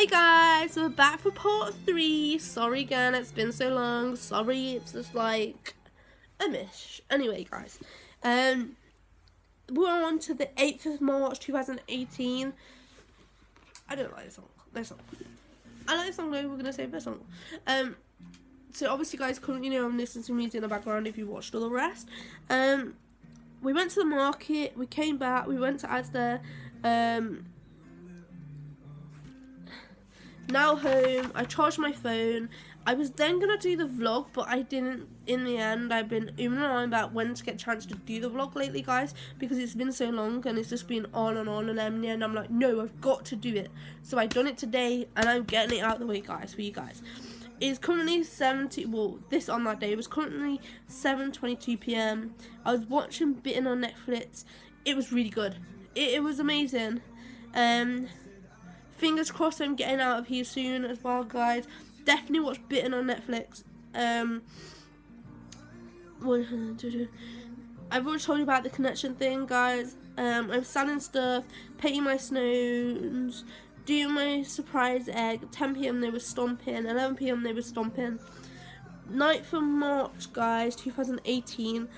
Hey guys, we're back for part 3. Sorry again, it's been so long. Sorry, it's just like a mish. Anyway, guys, we're on to the 8th of March 2018. I don't like this song. No song. I like this song though. We're gonna save this song. So obviously, guys, currently I'm listening to music in the background. If you watched all the rest, we went to the market. We came back. We went to Asda. Now home, I charged my phone. I was then going to do the vlog, but I didn't in the end. I've been umming and ahhing about when to get a chance to do the vlog lately, guys, because it's been so long and it's just been on, and then in the end I'm like, no, I've got to do it. So I've done it today and I'm getting it out of the way, guys, for you guys. It's currently this on that day was currently 7:22 p.m. I was watching Bitten on Netflix. It was really good. It was amazing. Fingers crossed I'm getting out of here soon as well, guys. Definitely watch Bitten on Netflix. I've already told you about the connection thing, guys. I'm selling stuff, painting my snows, doing my surprise egg. 10 p.m. they were stomping, 11 p.m. they were stomping. 9th of March, guys, 2018.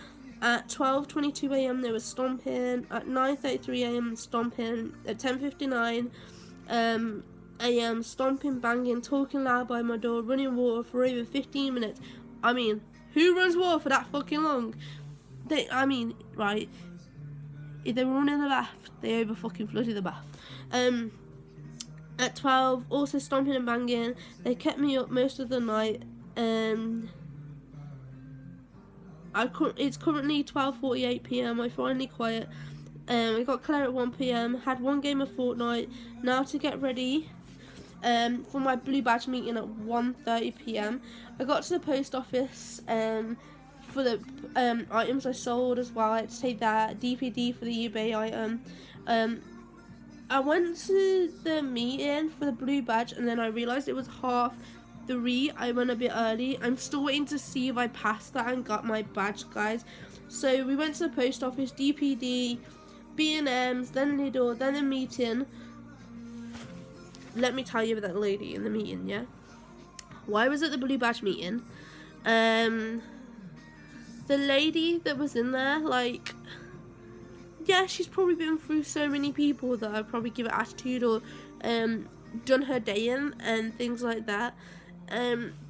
At 12:22 a.m. they were stomping. At 9:33 a.m. stomping. At 10:59 a.m. stomping, banging, talking loud by my door, running water for over 15 minutes. I mean, who runs water for that fucking long? Right, if they were running the bath, they over fucking flooded the bath. At 12, also stomping and banging. They kept me up most of the night. It's currently 12:48 p.m. I finally quiet. I got Claire at 1 p.m. Had one game of Fortnite. Now to get ready for my blue badge meeting at 1:30 p.m. I got to the post office for the items I sold as well. I had to take that DPD for the eBay item. I went to the meeting for the blue badge and then I realised it was 3:30. I went a bit early. I'm still waiting to see if I passed that and got my badge, guys. So we went to the post office, DPD, B&M's, then Lidl, then a meeting. Let me tell you about that lady in the meeting, yeah? Why was at the blue badge meeting? The lady that was in there, like, yeah, she's probably been through so many people that I'd probably give it attitude or done her day in and things like that.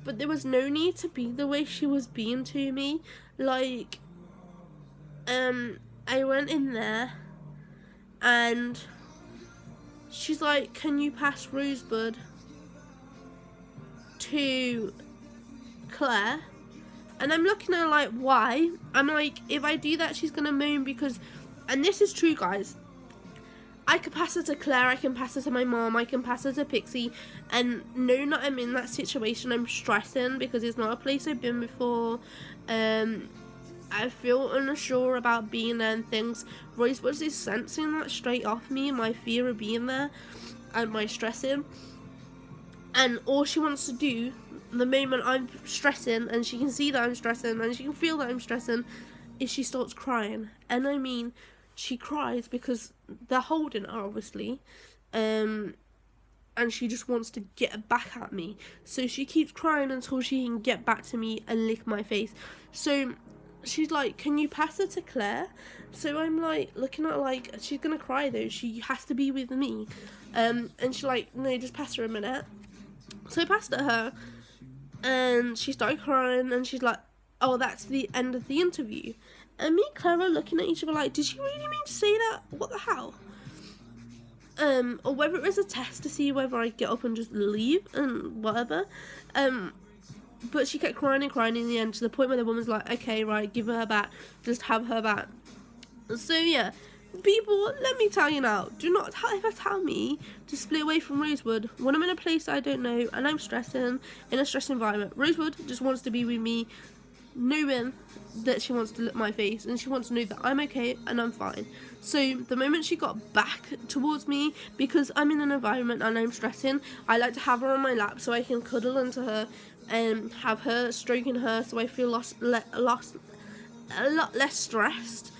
But there was no need to be the way she was being to me. Like, I went in there and she's like, can you pass Rosebud to Claire? And I'm looking at her like, why? I'm like, if I do that, she's gonna moan because, and this is true, guys, I can pass her to Claire, I can pass her to my mom, I can pass her to Pixie, and now that I'm in that situation, I'm stressing because it's not a place I've been before. I feel unsure about being there and things. Rosebud is sensing that straight off me, my fear of being there and my stressing. And all she wants to do, the moment I'm stressing, and she can see that I'm stressing, and she can feel that I'm stressing, is she starts crying. And I mean, she cries because they're holding her, obviously. And she just wants to get back at me. So she keeps crying until she can get back to me and lick my face. So she's like, can you pass her to Claire? So I'm like, looking at her like, she's gonna cry though, she has to be with me. And she's like, no, just pass her a minute. So I passed it her and she started crying and she's like, oh, that's the end of the interview. And me and Claire are looking at each other like, did she really mean to say that? What the hell? Or whether it was a test to see whether I get up and just leave and whatever. But she kept crying and crying in the end to the point where the woman's like, okay, right, give her back, just have her back. So yeah, people, let me tell you now, do not ever tell me to split away from Rosewood when I'm in a place I don't know and I'm stressing, in a stressed environment. Rosewood just wants to be with me, knowing that she wants to lick my face and she wants to know that I'm okay and I'm fine. So the moment she got back towards me, because I'm in an environment and I'm stressing, I like to have her on my lap so I can cuddle into her and have her stroking her so I feel a lot less stressed.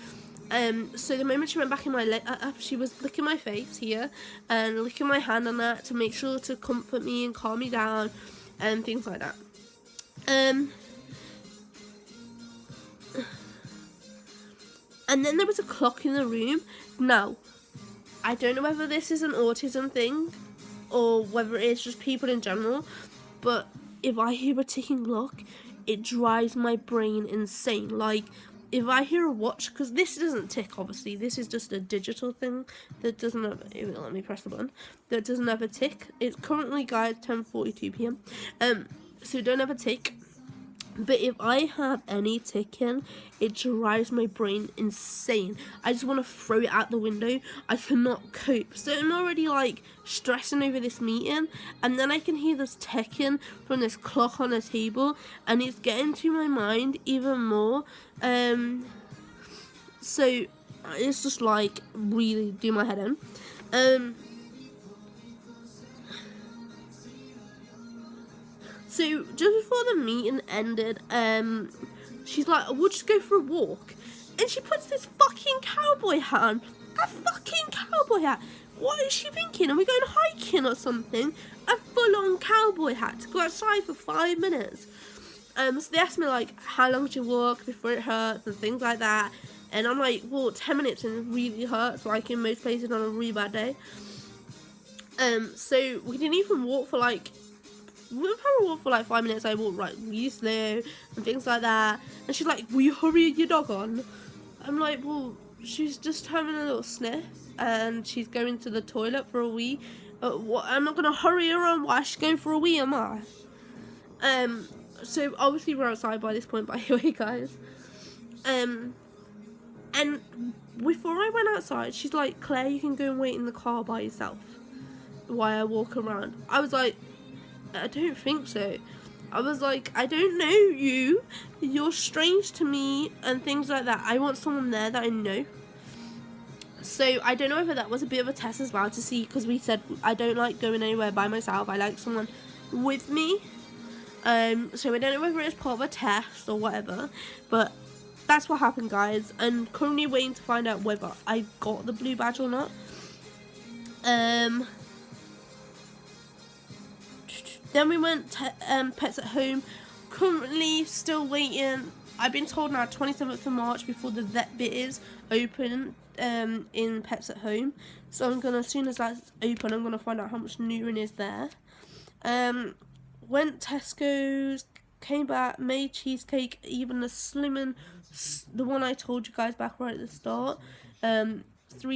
So the moment she went back in my leg, she was licking my face here and licking my hand on that to make sure to comfort me and calm me down and things like that. And then there was a clock in the room. Now, I don't know whether this is an autism thing or whether it's just people in general, but if I hear a ticking clock, it drives my brain insane. Like, if I hear a watch, because this doesn't tick, obviously, this is just a digital thing that doesn't have, let me press the button, that doesn't have a tick. It's currently, guys, 10:42 p.m. So don't have a tick. But if I have any ticking, it drives my brain insane. I just want to throw it out the window. I cannot cope. So I'm already like stressing over this meeting, and then I can hear this ticking from this clock on the table, and it's getting to my mind even more. So it's just like really do my head in. So just before the meeting ended, she's like, we'll just go for a walk. And she puts this fucking cowboy hat on. A fucking cowboy hat. What is she thinking? Are we going hiking or something? A full-on cowboy hat to go outside for 5 minutes. So they asked me, like, how long did you walk before it hurts and things like that. And I'm like, well, 10 minutes and it really hurts, like in most places on a really bad day. So we didn't even walk for like, we probably walked for like 5 minutes. I walked like really slow and things like that. And she's like, will you hurry your dog on? I'm like, well, she's just having a little sniff and she's going to the toilet for a wee. I'm not going to hurry her on while she's going for a wee, am I? So obviously we're outside by this point, by the way, guys. And before I went outside, she's like, Claire, you can go and wait in the car by yourself while I walk around. I was like, I don't think so. I was like, I don't know you. You're strange to me and things like that. I want someone there that I know. So I don't know whether that was a bit of a test as well to see, because we said I don't like going anywhere by myself. I like someone with me. So I don't know whether it's part of a test or whatever, but that's what happened, guys. I'm currently waiting to find out whether I got the blue badge or not. Then we went to Pets at Home. Currently still waiting. I've been told now 27th of March before the vet bit is open in Pets at Home. So I'm gonna, as soon as that's open, I'm gonna find out how much neutering is there. Went Tesco's, came back, made cheesecake, even the slimming, the one I told you guys back right at the start. 3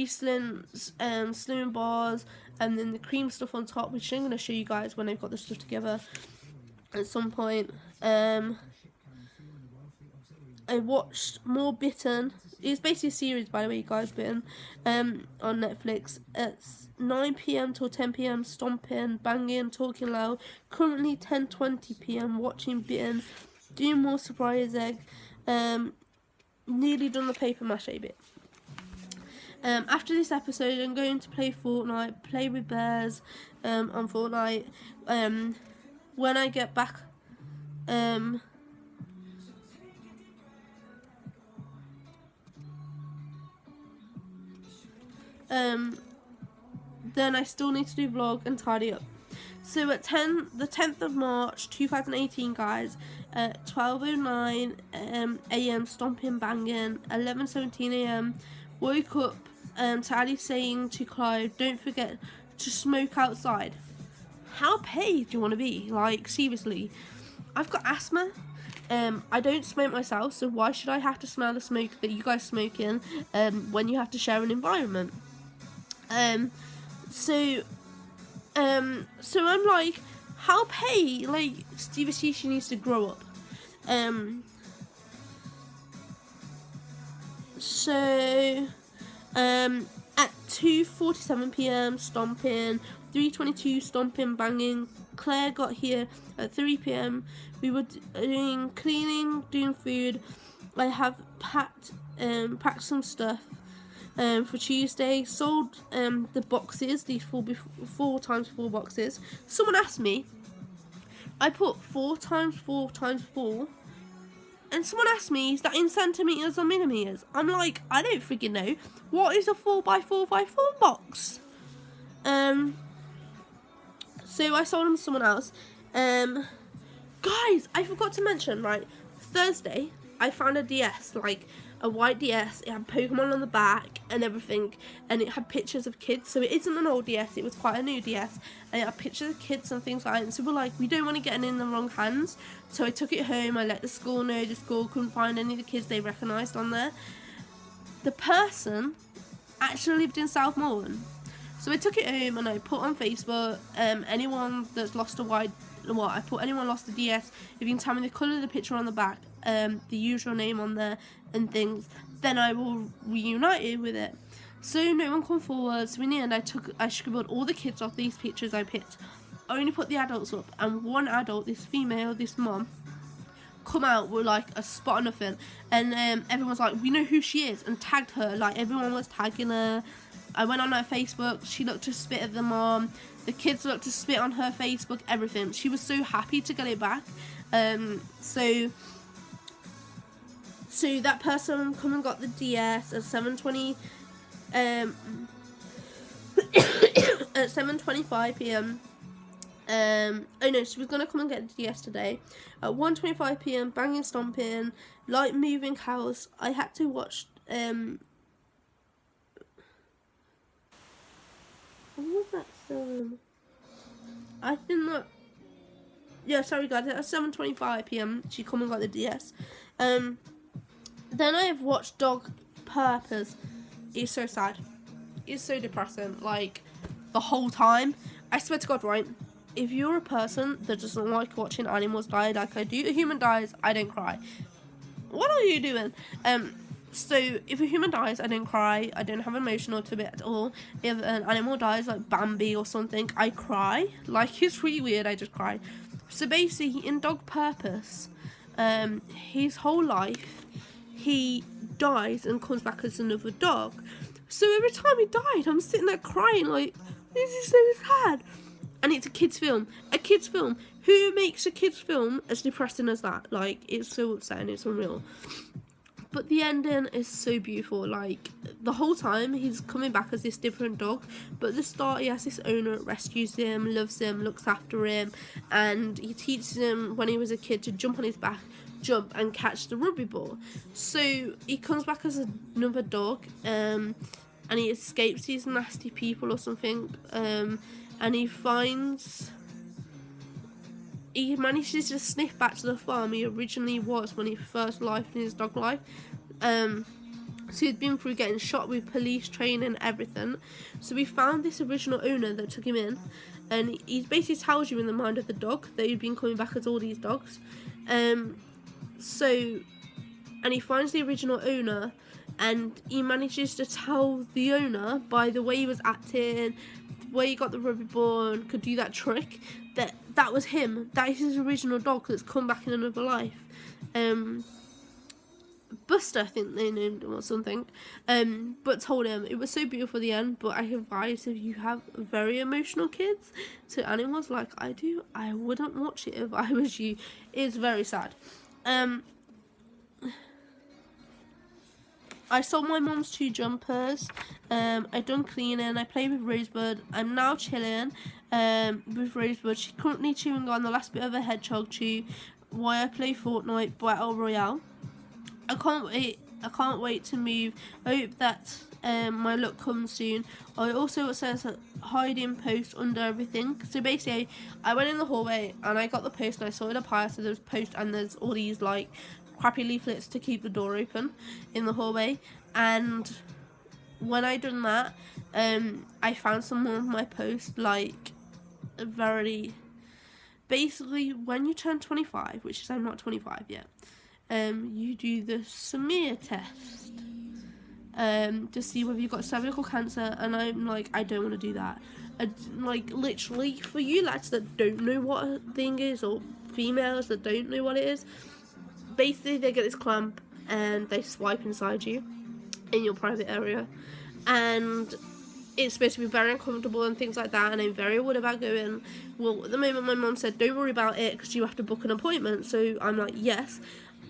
slimming bars, and then the cream stuff on top, which I'm going to show you guys when I've got the stuff together at some point. I watched more Bitten. It's basically a series, by the way, guys, Bitten, on Netflix. It's 9 p.m. till 10 p.m, stomping, banging, talking loud. Currently 10:20 p.m, watching Bitten, doing more surprise egg, nearly done the paper mache bit. After this episode, I'm going to play Fortnite, play with bears on Fortnite. When I get back, then I still need to do vlog and tidy up. So at the 10th of March 2018, guys, at 12:09 a.m, stomping, banging, 11:17 a.m, woke up to Ali saying to Clive, don't forget to smoke outside. How paid do you want to be? Like, seriously. I've got asthma. I don't smoke myself, so why should I have to smell the smoke that you guys smoke in when you have to share an environment? So I'm like, how pay? Like, seriously, she needs to grow up. At 2:47 p.m, stomping, 3:22 stomping, banging. Claire got here at 3 p.m. We were doing cleaning, doing food. I have packed some stuff for Tuesday. Sold the boxes, these 4x4 boxes. Someone asked me. I put 4x4x4. And someone asked me, is that in centimetres or millimetres? I'm like, I don't freaking know. What is a 4x4x4 box? So I sold them to someone else. Guys, I forgot to mention, right, Thursday, I found a DS, like a white DS. It had Pokemon on the back and everything, and it had pictures of kids. So it isn't an old DS, it was quite a new DS, and it had pictures of kids and things like that. And so we're like, we don't want to get it in the wrong hands. So I took it home, I let the school know. The school couldn't find any of the kids they recognised on there. The person actually lived in South Malvern. So I took it home and I put on Facebook, anyone that's lost a white, well, I put anyone lost a DS, if you can tell me the colour of the picture on the back, the usual name on there and things, then I will reunite it with it. So no one come forward. So in the end, I scribbled all the kids off these pictures I picked. I only put the adults up, and one adult, this female, this mum, come out with like a spot or nothing, and everyone's like, we know who she is, and tagged her. Like everyone was tagging her. I went on her Facebook. She looked to spit at the mom. The kids looked to spit on her Facebook. Everything. She was so happy to get it back. So that person come and got the DS at 7:20. At 7:25 p.m. Oh no, she was gonna come and get the DS today. At 1:25 p.m. banging, stomping, like moving house. I had to watch. What was that film? I think that. Yeah, sorry guys. At 7:25 p.m. she come and got the DS. Then I have watched Dog Purpose. It's so sad. It's so depressing. Like the whole time. I swear to God, right? If you're a person that doesn't like watching animals die like I do, a human dies, I don't cry. What are you doing? So if a human dies, I don't cry. I don't have emotional to it at all. If an animal dies, like Bambi or something, I cry. Like it's really weird. I just cry. So basically, in Dog Purpose, his whole life, he dies and comes back as another dog. So every time he died, I'm sitting there crying like, this is so sad. And it's a kid's film. A kid's film. Who makes a kid's film as depressing as that? Like, it's so upsetting. It's unreal. But the ending is so beautiful. Like, the whole time, he's coming back as this different dog. But at the start, he has this owner that rescues him, loves him, looks after him. And he teaches him, when he was a kid, to jump on his back, jump and catch the rugby ball. So, he comes back as another dog. And he escapes these nasty people or something. And he manages to sniff back to the farm he originally was when he first lived in his dog life. So he'd been through getting shot with police training and everything. So we found this original owner that took him in, and he basically tells you in the mind of the dog that he'd been coming back as all these dogs. And he finds the original owner, and he manages to tell the owner, by the way he was acting, the way he got the rugby ball and could do that trick, that was him. That is his original dog that's come back in another life. Buster, I think they named him or something. But told him it was so beautiful at the end. But I advise, if you have very emotional kids to animals like I do, I wouldn't watch it if I was you. It's very sad. I sold my mum's 2 jumpers. I done cleaning. I played with Rosebud. I'm now chilling with Rosebud. She's currently chewing on the last bit of a hedgehog chew while I play Fortnite Battle Royale. I can't wait to move. I hope that my luck comes soon. I also, it says a hiding post under everything. So basically, I went in the hallway and I got the post and I saw it up higher. So there's post and there's all these like crappy leaflets to keep the door open in the hallway. And when I done that, I found some more of my posts, like basically when you turn 25, which is I'm not 25 yet, you do the smear test to see whether you've got cervical cancer. And I'm like, I don't want to do that. Like, literally, for you lads that don't know what a thing is, or females that don't know what it is, basically they get this clamp and they swipe inside you in your private area, and it's supposed to be very uncomfortable and things like that, and I'm very worried about going. Well, at the moment my mum said don't worry about it because you have to book an appointment. So I'm like, yes.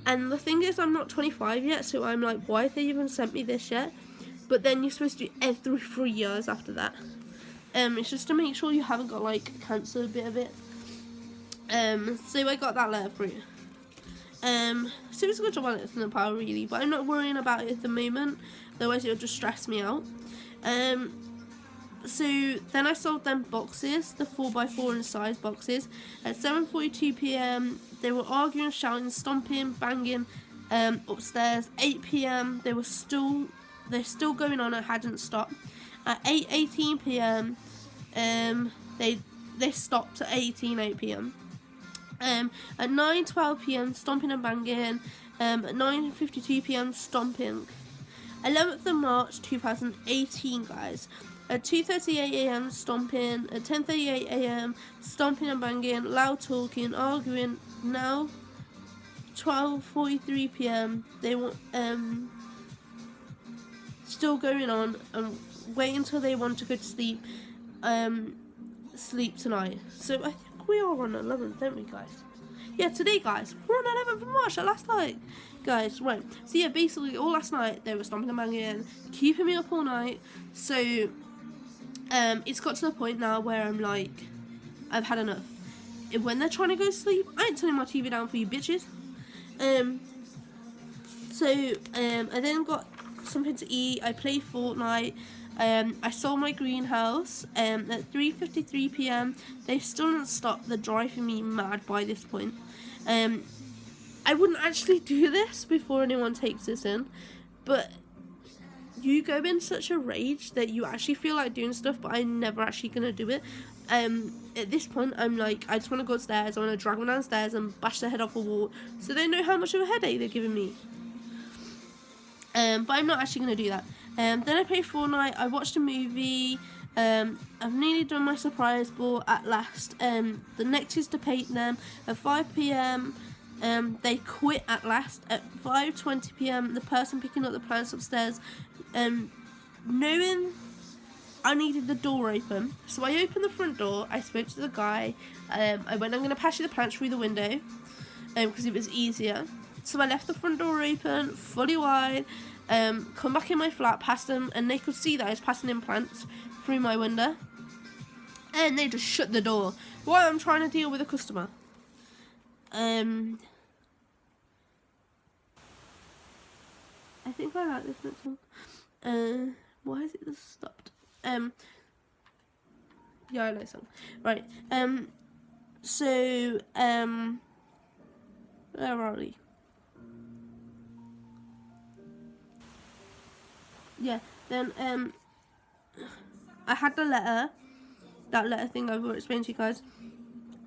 And the thing is, I'm not 25 yet, so I'm like, why have they even sent me this yet? But then you're supposed to do every 3 years after that. It's just to make sure you haven't got like cancer a bit of it. So I got that letter through. So it's a good job on it in the power really, but I'm not worrying about it at the moment, otherwise it would just stress me out. So then I sold them boxes, the 4x4 in size boxes. At 7:42 p.m. they were arguing, shouting, stomping, banging upstairs. 8 p.m. they're still going on. It hadn't stopped. At 8:18 p.m. They stopped at 8 p.m. At 9:12 p.m. stomping and banging. At 9:52 p.m. stomping. 11th of March 2018, guys. At 2:38 a.m. stomping. At 10:38 a.m. stomping and banging, loud talking, arguing. Now 12:43 p.m. they were still going on, and wait until they want to go to sleep. Sleep tonight. So I think we are on 11th, don't we, guys? Yeah, today, guys, we're on 11th of March. Last night, guys, right? So yeah, basically all last night they were stomping and banging, keeping me up all night. So it's got to the point now where I'm like, I've had enough. When they're trying to go to sleep, I ain't turning my TV down for you bitches. I then got something to eat. I played Fortnite. I sold my greenhouse. At 3:53 p.m. they still didn't stop. They're driving me mad by this point. I wouldn't actually do this before anyone takes this in, but you go in such a rage that you actually feel like doing stuff, but I'm never actually gonna do it. At this point, I'm like, I just want to go upstairs. I want to drag them downstairs and bash their head off a wall, so they know how much of a headache they're giving me. But I'm not actually gonna do that. Then I played Fortnite. I watched a movie. I've nearly done my surprise ball at last. The next is to paint them. At 5 p.m. They quit at last. At 5:20 p.m. the person picking up the plants upstairs, knowing I needed the door open, so I opened the front door. I spoke to the guy. I went, I'm going to pass you the plants through the window, because it was easier. So I left the front door open, fully wide, come back in my flat, passed them, and they could see that I was passing in plants through my window. And they just shut the door while I'm trying to deal with a customer. I think I like this next one. Why is it just stopped? Yeah, I like this song. Right. Where are we? Yeah, then, I had the letter, that letter thing I've already explained to you guys.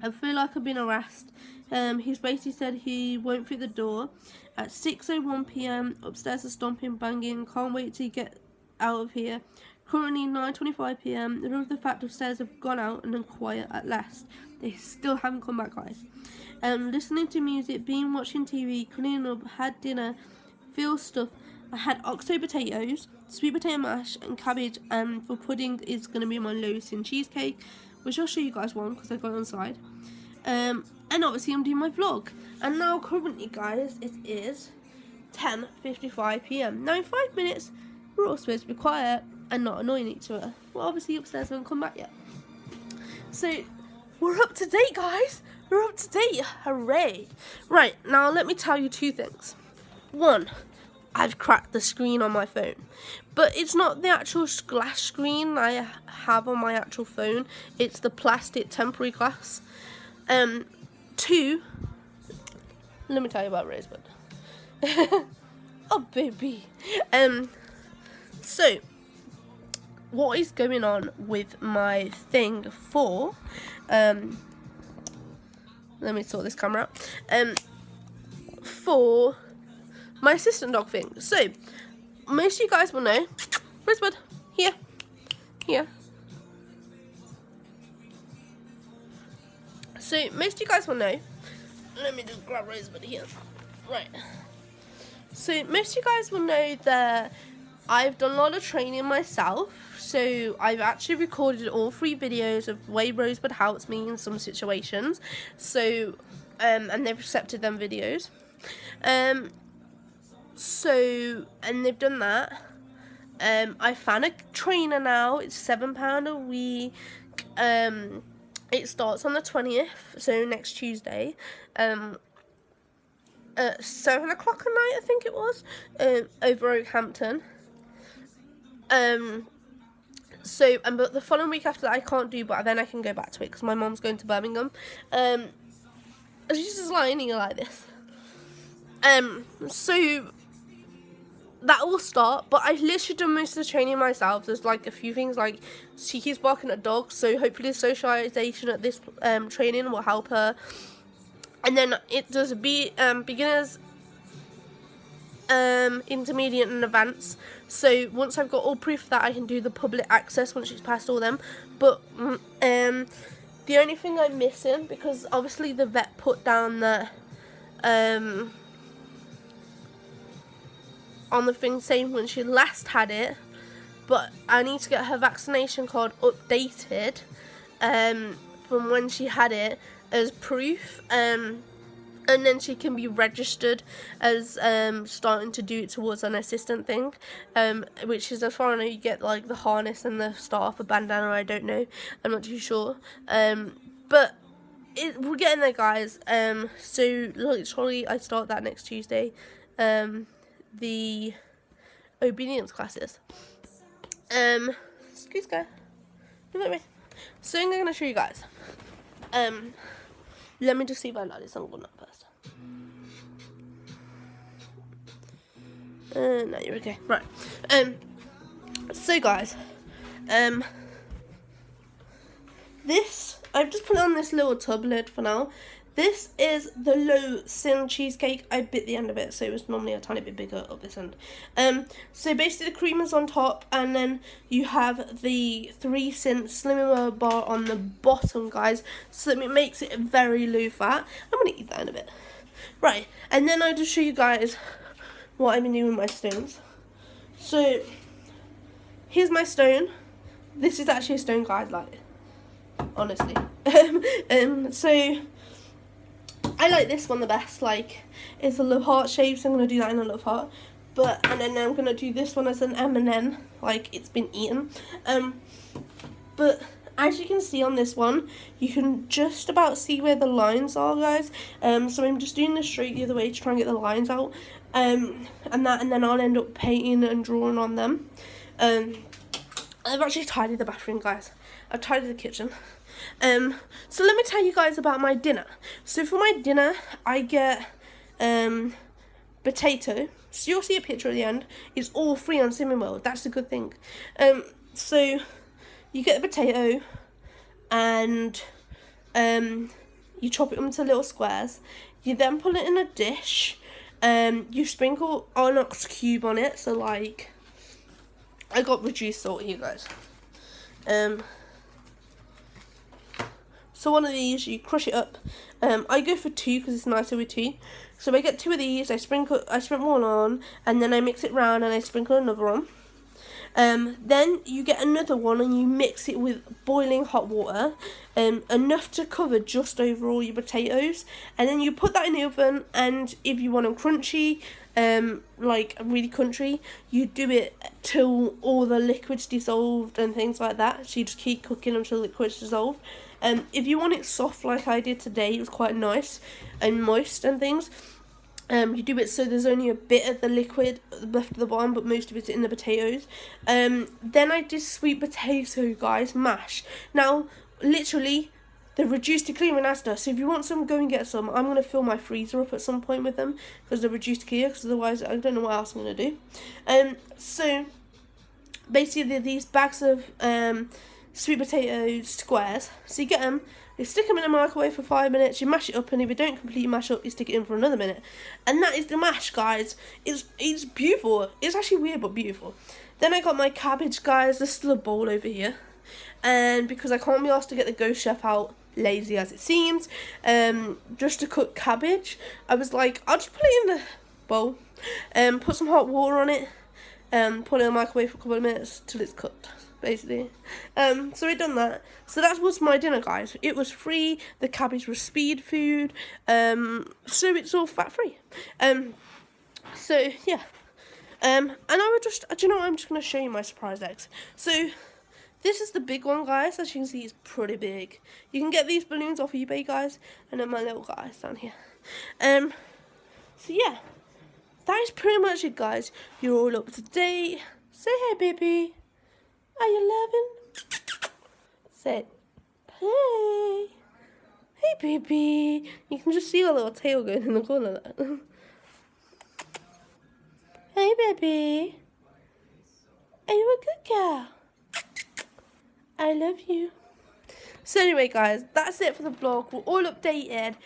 I feel like I've been harassed. He's basically said he won't through the door. At 6:01 p.m, upstairs are stomping, banging, can't wait to get out of here. Currently 9:25 p.m, none of the fact upstairs have gone out and are quiet at last. They still haven't come back, guys. Listening to music, watching TV, cleaning up, had dinner, feel stuff. I had oxo potatoes, sweet potato mash, and cabbage, and for pudding is going to be my loaves in cheesecake, which I'll show you guys one because I got it on the side. And obviously I'm doing my vlog. And now currently, guys, it is 10:55 p.m. Now in 5 minutes, we're all supposed to be quiet and not annoying each other. Well, obviously upstairs haven't come back yet. So, we're up to date, guys. We're up to date. Hooray. Right, now let me tell you two things. One, I've cracked the screen on my phone. But it's not the actual glass screen I have on my actual phone. It's the plastic temporary glass. Two, let me tell you about Rosebud. Oh, baby. So, what is going on with my thing for, let me sort this camera out, for my assistant dog thing. So, most of you guys will know, Rosebud, here, so most of you guys will know, let me just grab Rosebud here, right, so most of you guys will know that I've done a lot of training myself, so I've actually recorded all 3 videos of the way Rosebud helps me in some situations, so, and they've accepted them videos. So, and they've done that. I found a trainer now. It's £7 a week. It starts on the 20th, so next Tuesday. At 7 o'clock at night, I think it was, over Oakhampton. So, but the following week after that I can't do, but then I can go back to it because my mom's going to Birmingham. She's just lying here like this. So that will start, but I've literally done most of the training myself. There's like a few things, like she keeps barking at dogs, so hopefully socialization at this training will help her. And then it does beginners, intermediate and advanced. So once I've got all proof of that, I can do the public access once she's passed all them. But the only thing I'm missing, because obviously the vet put down that on the thing saying when she last had it, but I need to get her vaccination card updated from when she had it as proof, and then she can be registered as starting to do it towards an assistant thing, which is, as far as I know, you get like the harness and the start off a bandana. I don't know, I'm not too sure, but we're getting there, guys. So literally I start that next Tuesday, the obedience classes. Excuse me. So I'm going to show you guys. Let me just see if I like this song or not first. No, you're okay. Right. So guys, this, I've just put it on this little tub lid for now. This is the low sin cheesecake. I bit the end of it, so it was normally a tiny bit bigger up this end. So basically the cream is on top, and then you have the 3 cent Slimmer bar on the bottom, guys, so it makes it very low fat. I'm going to eat that in a bit. Right, and then I'll just show you guys what I've been doing with my stones. So, here's my stone. This is actually a stone, guys, like, honestly. So I like this one the best. Like, it's a love heart shape, so I'm going to do that in a love heart. But, and then I'm going to do this one as an M&M, like it's been eaten. But as you can see on this one, you can just about see where the lines are, guys. So I'm just doing this straight the other way to try and get the lines out. And then I'll end up painting and drawing on them. I've actually tidied the bathroom, guys. I've tidied the kitchen. So let me tell you guys about my dinner. So for my dinner, I get potato. So you'll see a picture at the end. It's all free on Slimming World. That's the good thing. So you get the potato, and you chop it into little squares. You then put it in a dish. You sprinkle onyx cube on it. So like, I got reduced salt here, guys. So one of these, you crush it up. I go for 2 because it's nicer with 2. So I get 2 of these, I sprinkle one on, and then I mix it round and I sprinkle another on. Then you get another one and you mix it with boiling hot water, enough to cover just over all your potatoes. And then you put that in the oven, and if you want them crunchy, like really crunchy, you do it till all the liquid's dissolved and things like that. So you just keep cooking until the liquid's dissolved. If you want it soft like I did today, it was quite nice and moist and things. You do it so there's only a bit of the liquid left at the bottom, but most of it's in the potatoes. Then I did sweet potato, guys, mash. Now, literally, they're reduced to clear in Asda, so if you want some, go and get some. I'm going to fill my freezer up at some point with them, because they're reduced to clear, because otherwise I don't know what else I'm going to do. So, basically, these bags of sweet potato squares. So you get them, you stick them in the microwave for 5 minutes, you mash it up, and if you don't completely mash up, you stick it in for another minute. And that is the mash, guys. It's beautiful. It's actually weird, but beautiful. Then I got my cabbage, guys. There's still a bowl over here. And because I can't be asked to get the Ghost Chef out, lazy as it seems, just to cook cabbage, I was like, I'll just put it in the bowl, put some hot water on it, put it in the microwave for a couple of minutes till it's cooked. basically. So we done that. So that was my dinner, guys. It was free. The cabbage was speed food. So it's all fat free. So yeah. And I would just, do you know what? I'm just gonna show you my surprise eggs. So this is the big one, guys. As you can see, it's pretty big. You can get these balloons off eBay, guys. And then my little guys down here. So yeah, that is pretty much it, guys. You're all up to date. Say hey, baby. Are you loving? Say hey. Hey, baby. You can just see a little tail going in the corner there. Hey, baby. Are you a good girl? I love you. So anyway, guys, that's it for the vlog. We're all updated.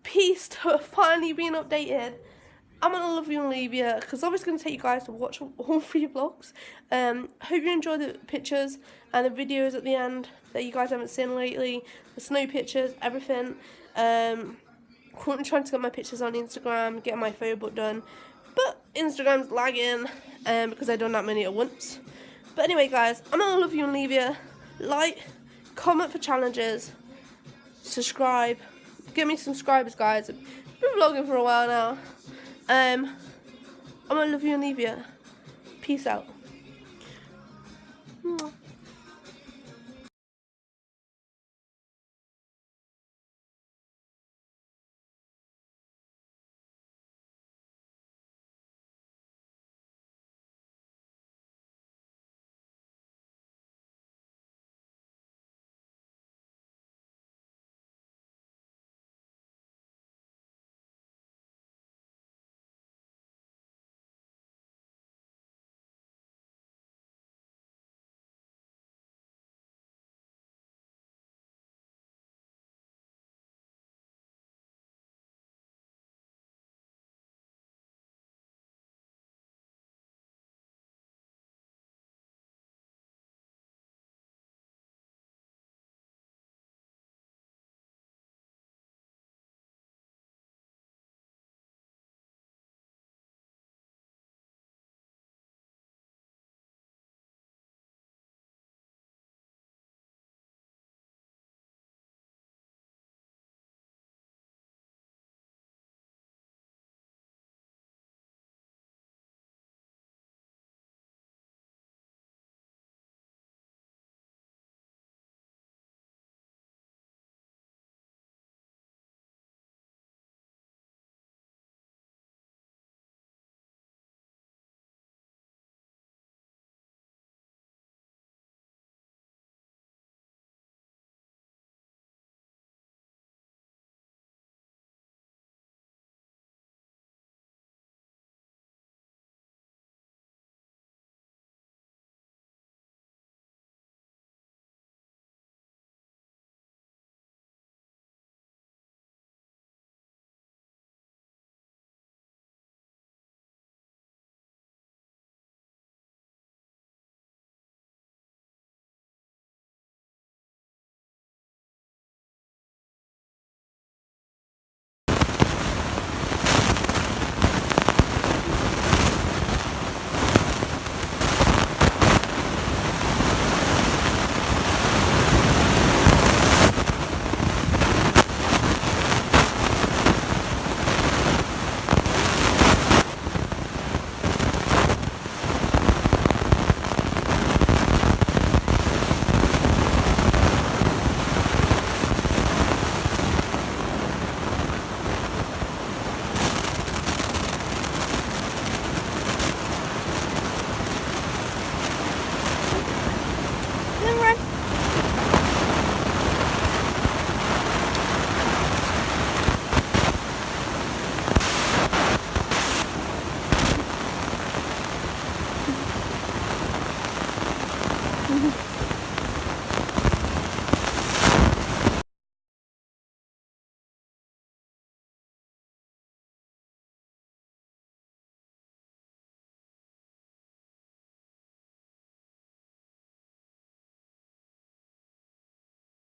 Peace to finally being updated. I'm gonna love you and leave you because I was gonna take you guys to watch all 3 vlogs. Hope you enjoy the pictures and the videos at the end that you guys haven't seen lately. The snow pictures, everything. Currently trying to get my pictures on Instagram, get my photo book done, but Instagram's lagging because I've done that many at once. But anyway, guys, I'm gonna love you and leave you. Like, comment for challenges, subscribe. Give me some subscribers, guys. I've been vlogging for a while now. I'm gonna love you and leave you. Peace out.